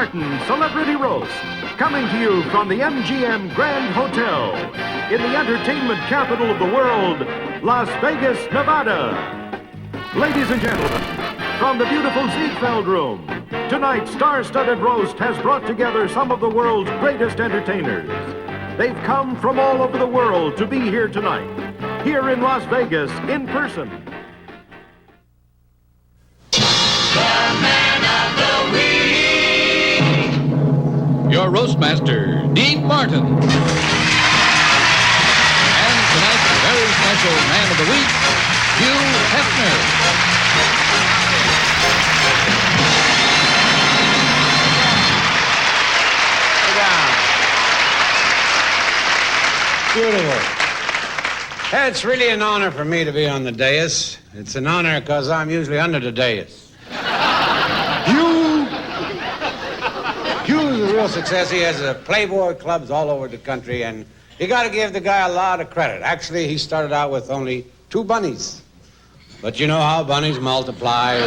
Martin Celebrity Roast, coming to you from the MGM Grand Hotel in the entertainment capital of the world, Las Vegas, Nevada. Ladies and gentlemen, from the beautiful Ziegfeld Room, tonight's star-studded roast has brought together some of the world's greatest entertainers. They've come from all over the world to be here tonight, here in Las Vegas, in person. Your roastmaster, Dean Martin. And tonight's very special man of the week, Hugh Hefner. Sit down. Beautiful. It's really an honor for me to be on the dais. It's an honor because I'm usually under the dais. Hugh's a real success. He has Playboy clubs all over the country, and you got to give the guy a lot of credit. Actually, he started out with only 2 bunnies. But you know how bunnies multiply.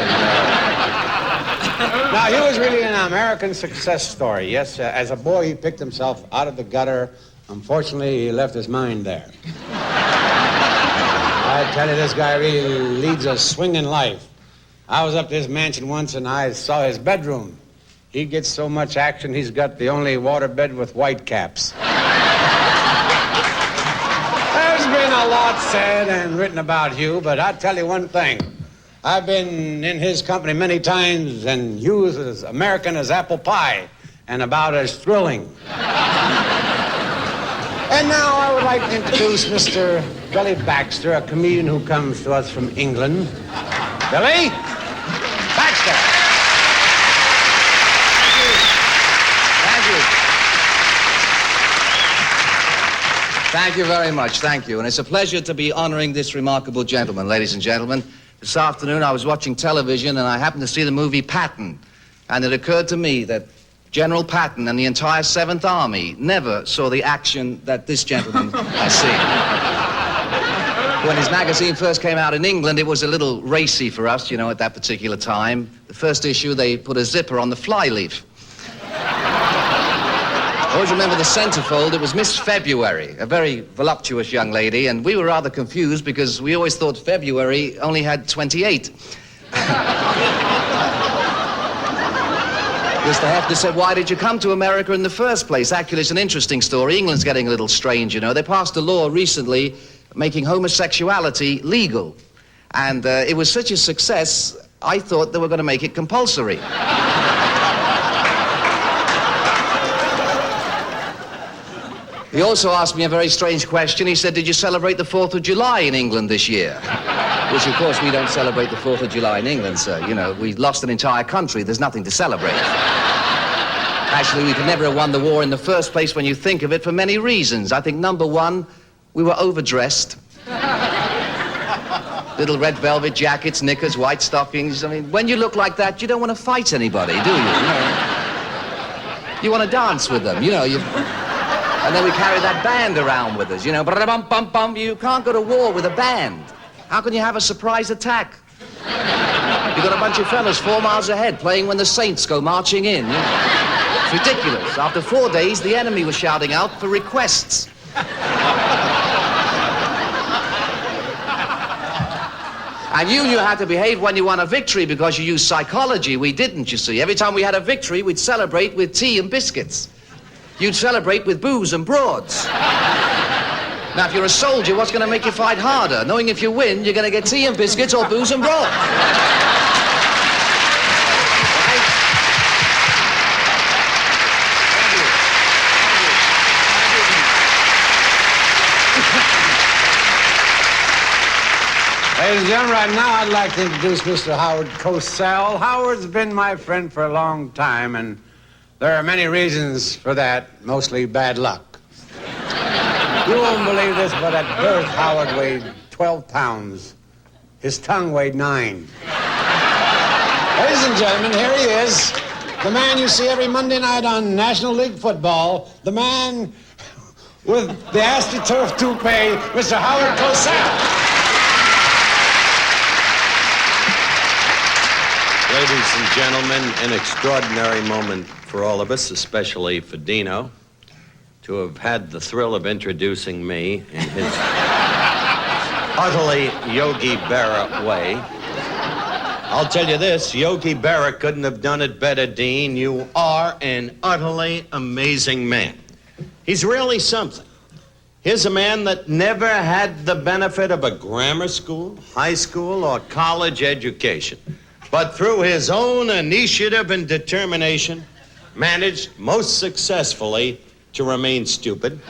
Now, Hugh is really an American success story. Yes, as a boy, he picked himself out of the gutter. Unfortunately, he left his mind there. I tell you, this guy really leads a swinging life. I was up to his mansion once, and I saw his bedroom. He gets so much action, he's got the only waterbed with white caps. There's been a lot said and written about Hugh, but I'll tell you one thing. I've been in his company many times, and Hugh's as American as apple pie, and about as thrilling. And now I would like to introduce Mr. Billy Baxter, a comedian who comes to us from England. Billy? Baxter. Thank you very much, thank you. And it's a pleasure to be honoring this remarkable gentleman, ladies and gentlemen. This afternoon I was watching television and I happened to see the movie Patton. And it occurred to me that General Patton and the entire 7th Army never saw the action that this gentleman has seen. When his magazine first came out in England, it was a little racy for us, you know, at that particular time. The first issue, they put a zipper on the flyleaf. I always remember the centerfold. It was Miss February, a very voluptuous young lady, and we were rather confused because we always thought February only had 28. Mr. Hefner said, why did you come to America in the first place? Actually, it's an interesting story. England's getting a little strange, you know. They passed a law recently making homosexuality legal. And it was such a success, I thought they were going to make it compulsory. He also asked me a very strange question. He said, did you celebrate the 4th of July in England this year? Which, of course, we don't celebrate the 4th of July in England, sir. You know, we lost an entire country. There's nothing to celebrate. Actually, we could never have won the war in the first place when you think of it for many reasons. I think, number one, we were overdressed. Little red velvet jackets, knickers, white stockings. I mean, when you look like that, you don't want to fight anybody, do you? You want to dance with them, you know. And then we carry that band around with us, you know. Bum-bum-bum. You can't go to war with a band. How can you have a surprise attack? You've got a bunch of fellas 4 miles ahead playing when the Saints go marching in. You know? It's ridiculous. After 4 days, the enemy was shouting out for requests. And you knew how to behave when you won a victory because you used psychology. We didn't, you see. Every time we had a victory, we'd celebrate with tea and biscuits. You'd celebrate with booze and broads. Now, if you're a soldier, what's going to make you fight harder? Knowing if you win, you're going to get tea and biscuits or booze and broads. Right? Ladies and gentlemen, right now I'd like to introduce Mr. Howard Cosell. Howard's been my friend for a long time, and there are many reasons for that, mostly bad luck. You won't believe this, but at birth, Howard weighed 12 pounds. His tongue weighed 9. Ladies and gentlemen, here he is. The man you see every Monday night on National League football. The man with the AstroTurf toupee, Mr. Howard Cosell. Ladies and gentlemen, an extraordinary moment for all of us, especially for Dino, to have had the thrill of introducing me in his utterly Yogi Berra way. I'll tell you this, Yogi Berra couldn't have done it better, Dean. You are an utterly amazing man. He's really something. Here's a man that never had the benefit of a grammar school, high school, or college education, but through his own initiative and determination, managed most successfully to remain stupid.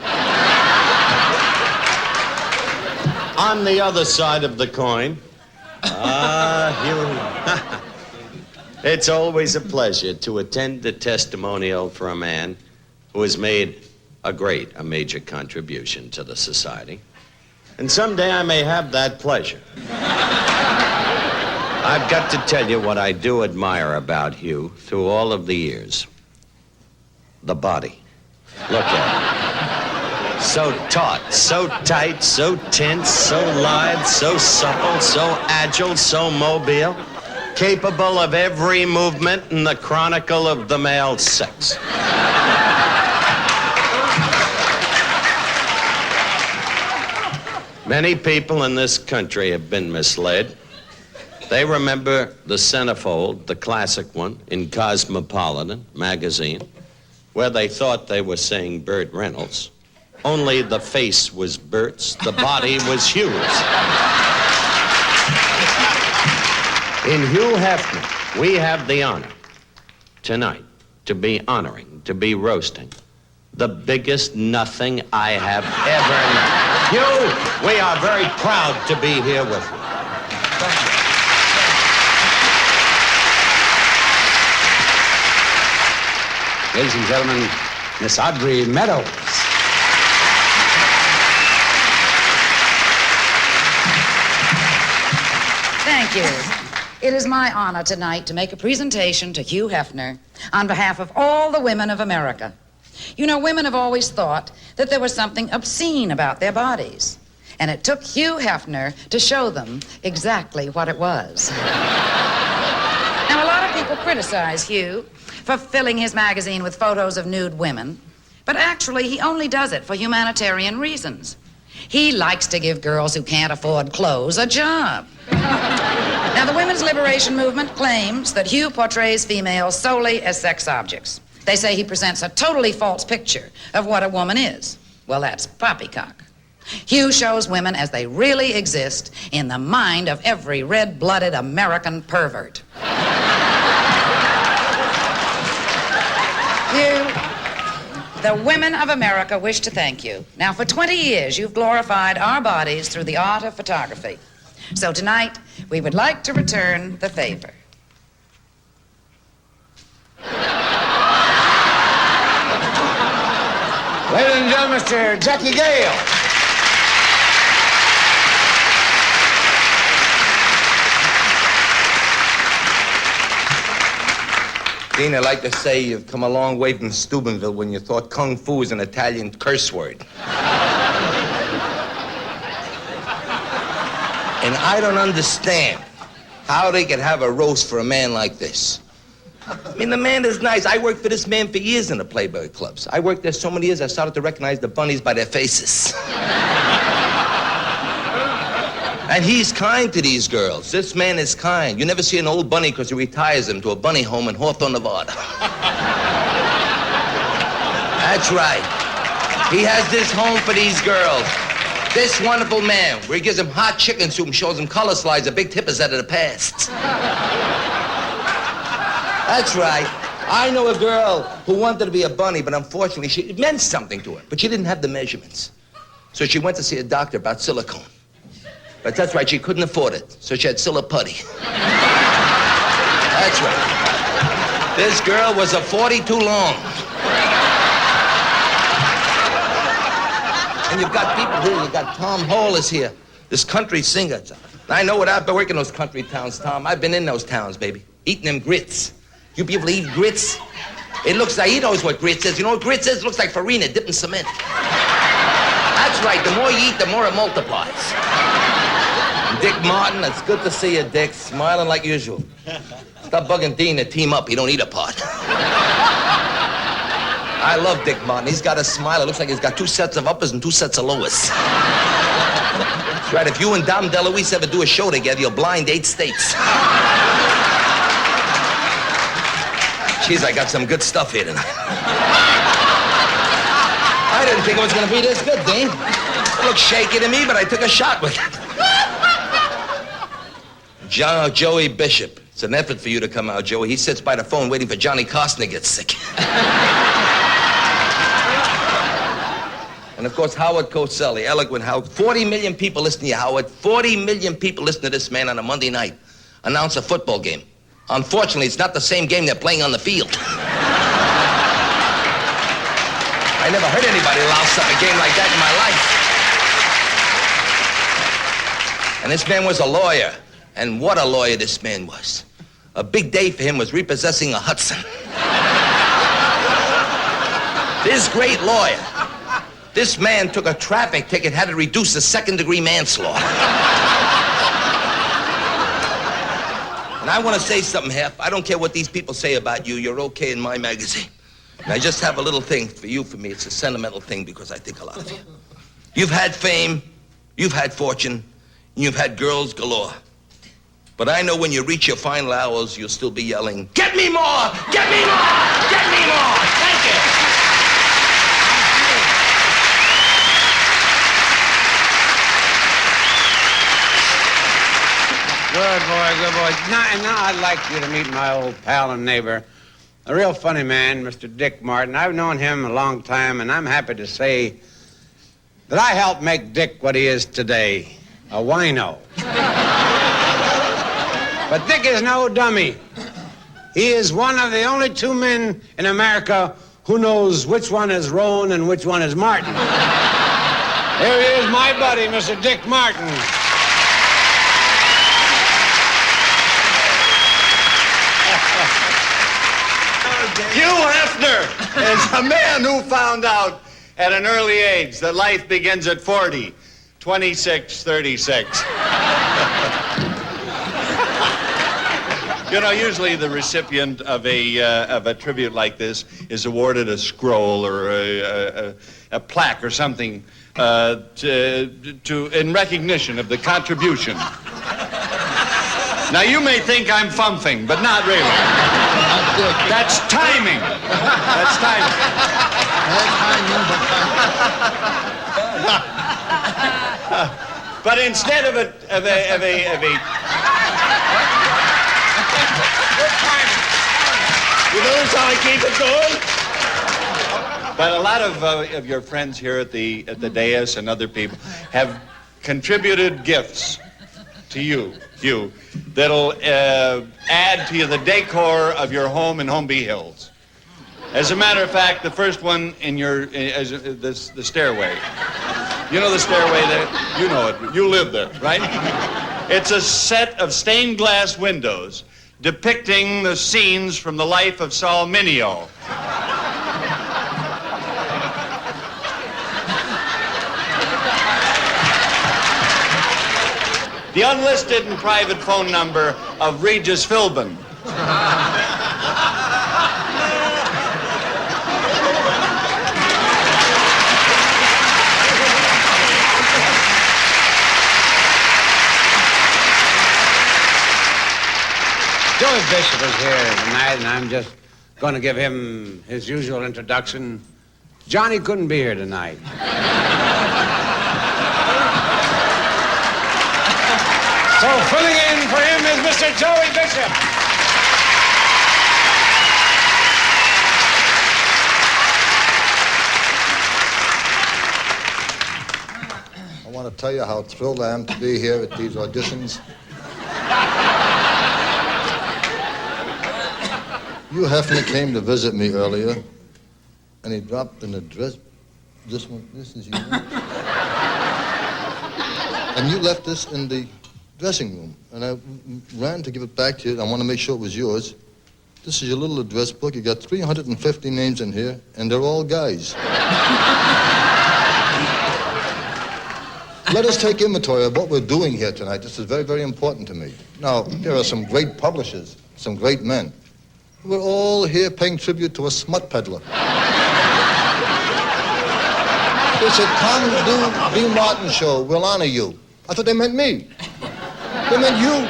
On the other side of the coin, it's always a pleasure to attend the testimonial for a man who has made a major contribution to the society. And someday I may have that pleasure. I've got to tell you what I do admire about Hugh through all of the years. The body. Look at it. So taut, so tight, so tense, so lithe, so supple, so agile, so mobile, capable of every movement in the chronicle of the male sex. Many people in this country have been misled. They remember the centerfold, the classic one, in Cosmopolitan magazine, where they thought they were seeing Burt Reynolds. Only the face was Burt's, the body was Hugh's. In Hugh Hefner, we have the honor tonight to be honoring, to be roasting the biggest nothing I have ever known. Hugh, we are very proud to be here with you. Ladies and gentlemen, Miss Audrey Meadows. Thank you. It is my honor tonight to make a presentation to Hugh Hefner on behalf of all the women of America. You know, women have always thought that there was something obscene about their bodies. And it took Hugh Hefner to show them exactly what it was. Now, a lot of people criticize Hugh for filling his magazine with photos of nude women, but actually he only does it for humanitarian reasons. He likes to give girls who can't afford clothes a job. Now, the women's liberation movement claims that Hugh portrays females solely as sex objects. They say he presents a totally false picture of what a woman is. Well, that's poppycock. Hugh shows women as they really exist in the mind of every red-blooded American pervert. Hugh, the women of America wish to thank you. Now, for 20 years, you've glorified our bodies through the art of photography. So tonight, we would like to return the favor. Ladies and gentlemen, Mr. Jackie Gayle. Dean, I'd like to say you've come a long way from Steubenville when you thought kung fu was an Italian curse word. And I don't understand how they could have a roast for a man like this. I mean, the man is nice. I worked for this man for years in the Playboy clubs. I worked there so many years, I started to recognize the bunnies by their faces. And he's kind to these girls. This man is kind. You never see an old bunny because he retires them to a bunny home in Hawthorne, Nevada. That's right. He has this home for these girls. This wonderful man, where he gives them hot chicken soup and shows them color slides of big tippers out of the past. That's right. I know a girl who wanted to be a bunny, but unfortunately, it meant something to her, but she didn't have the measurements. So she went to see a doctor about silicone. But that's right, she couldn't afford it, so she had putty. That's right. This girl was a 42 long. And you've got people here, you've got Tom Hall is here, this country singer. I know what I've been working in those country towns, Tom. I've been in those towns, baby, eating them grits. You people eat grits? It looks like, he knows what grits is. You know what grits is? It looks like farina dipped in cement. That's right, the more you eat, the more it multiplies. And Dick Martin, it's good to see you, Dick. Smiling like usual. Stop bugging Dean to team up. He don't eat a part. I love Dick Martin. He's got a smile. It looks like he's got 2 sets of uppers and 2 sets of lowers. That's right. If you and Dom DeLuise ever do a show together, you'll blind 8 states. Jeez, I got some good stuff here tonight. I didn't think it was going to be this good, Dean. It looked shaky to me, but I took a shot with it. Joey Bishop. It's an effort for you to come out, Joey. He sits by the phone waiting for Johnny Carson to get sick. And, of course, Howard Cosell, the eloquent Howard. 40 million people listen to you, Howard. 40 million people listen to this man on a Monday night announce a football game. Unfortunately, it's not the same game they're playing on the field. I never heard anybody louse up a game like that in my life. And this man was a lawyer. And what a lawyer this man was. A big day for him was repossessing a Hudson. This great lawyer, this man took a traffic ticket, had it reduced to second-degree manslaughter. And I want to say something, Hef. I don't care what these people say about you. You're okay in my magazine. And I just have a little thing for you, for me. It's a sentimental thing because I think a lot of you. You've had fame, you've had fortune, and you've had girls galore. But I know when you reach your final hours, you'll still be yelling, "Get me more! Get me more! Get me more!" Thank you. Good boy, good boy. Now I'd like you to meet my old pal and neighbor, a real funny man, Mr. Dick Martin. I've known him a long time, and I'm happy to say that I helped make Dick what he is today, a wino. But Dick is no dummy. He is one of the only 2 men in America who knows which one is Roan and which one is Martin. Here he is, my buddy, Mr. Dick Martin. Hugh Hefner is a man who found out at an early age that life begins at 40, 26, 36. You know, usually the recipient of a tribute like this is awarded a scroll or a plaque or something in recognition of the contribution. Now, you may think I'm fumphing, but not really. That's timing. That's timing. But instead of a you notice how I keep it going? But a lot of your friends here at the dais and other people have contributed gifts to you, Hugh, that'll add to the decor of your home in Holmby Hills. As a matter of fact, the first one in the stairway. You know the stairway there? You know it. You live there, right? It's a set of stained glass windows depicting the scenes from the life of Saul Mineo. The unlisted and private phone number of Regis Philbin. Joey Bishop is here tonight, and I'm just going to give him his usual introduction. Johnny couldn't be here tonight. So filling in for him is Mr. Joey Bishop. I want to tell you how thrilled I am to be here at these auditions. Hugh Hefner came to visit me earlier, and he dropped an address. This one, this is you. And you left this in the dressing room, and I ran to give it back to you. I want to make sure it was yours. This is your little address book. You got 350 names in here, and they're all guys. Let us take inventory of what we're doing here tonight. This is very, very important to me. Now, there are some great publishers, some great men. We're all here paying tribute to a smut peddler. They said, come do B. Martin show, we'll honor you. I thought they meant me. They meant you.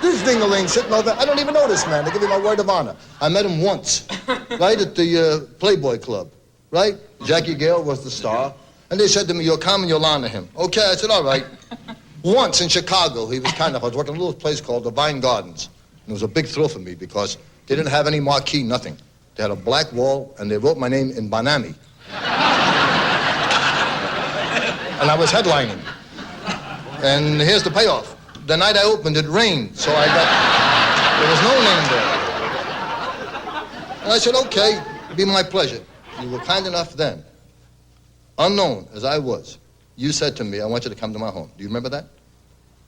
This ding-a-ling sitting over there. I don't even know this man. They give me my word of honor. I met him once, right, at the Playboy Club, right? Jackie Gayle was the star. And they said to me, you'll come and you'll honor him. Okay, I said, all right. Once in Chicago, I was working at a little place called the Vine Gardens. And it was a big thrill for me because they didn't have any marquee, nothing. They had a black wall, and they wrote my name in Banami. And I was headlining. And here's the payoff. The night I opened, it rained, so there was no name there. And I said, okay, it'd be my pleasure. You were kind enough then, unknown as I was, you said to me, I want you to come to my home. Do you remember that?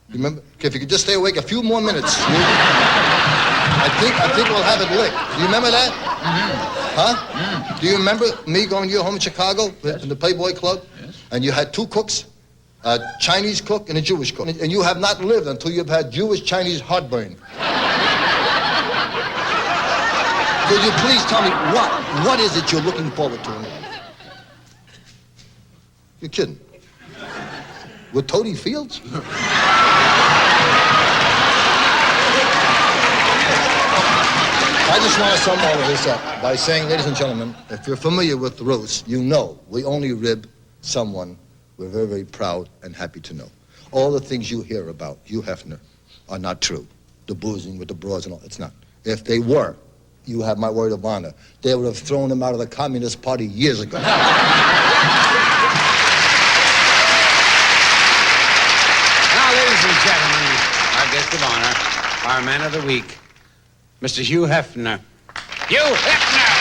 You remember? Okay, if you could just stay awake a few more minutes. I think we'll have it licked. Do you remember that? Mm-hmm. Huh? Mm. Do you remember me going to your home in Chicago, in the Playboy Club? Yes. And you had two cooks, a Chinese cook and a Jewish cook. And you have not lived until you've had Jewish-Chinese heartburn. Could you please tell me what is it you're looking forward to in life? You're kidding. With Toady Fields? I just want to sum all of this up by saying, ladies and gentlemen, if you're familiar with the roast, you know we only rib someone we're very, very proud and happy to know. All the things you hear about Hugh Hefner are not true. The boozing with the broads and all, it's not. If they were, you have my word of honor, they would have thrown him out of the Communist Party years ago. Now, ladies and gentlemen, our guest of honor, our man of the week, Mr. Hugh Hefner. Hugh Hefner!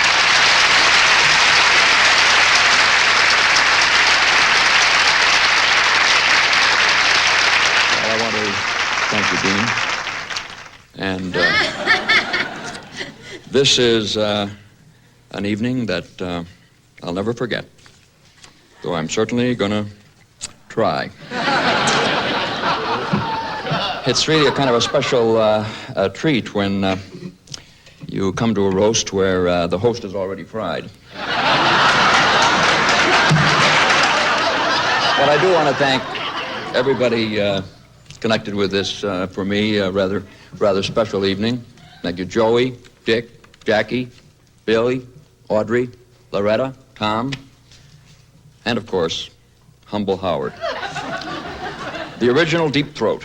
Well, I want to thank you, Dean. And this is an evening that I'll never forget, though I'm certainly going to try. It's really a kind of a special treat when you come to a roast where the host is already fried. But I do want to thank everybody connected with this, for me, rather special evening. Thank you, Joey, Dick, Jackie, Billy, Audrey, Loretta, Tom, and, of course, humble Howard. The original Deep Throat.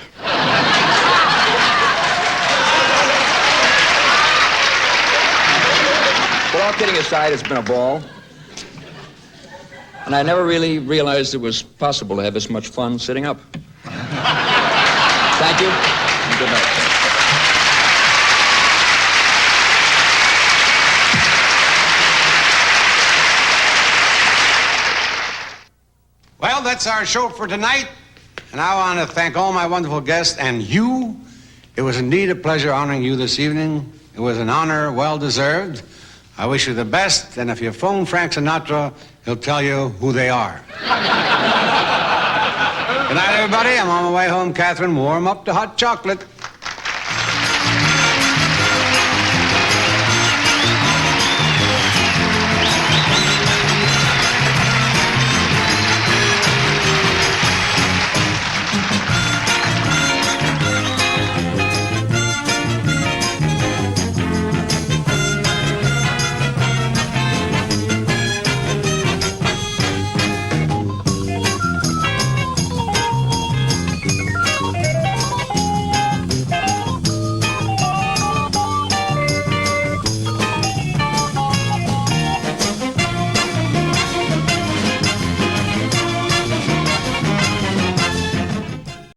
But all kidding aside, it's been a ball. And I never really realized it was possible to have this much fun sitting up. Thank you, and good night. Well, that's our show for tonight. And I want to thank all my wonderful guests and you. It was indeed a pleasure honoring you this evening. It was an honor well deserved. I wish you the best, and if you phone Frank Sinatra, he'll tell you who they are. Good night, everybody. I'm on my way home. Catherine, warm up the hot chocolate.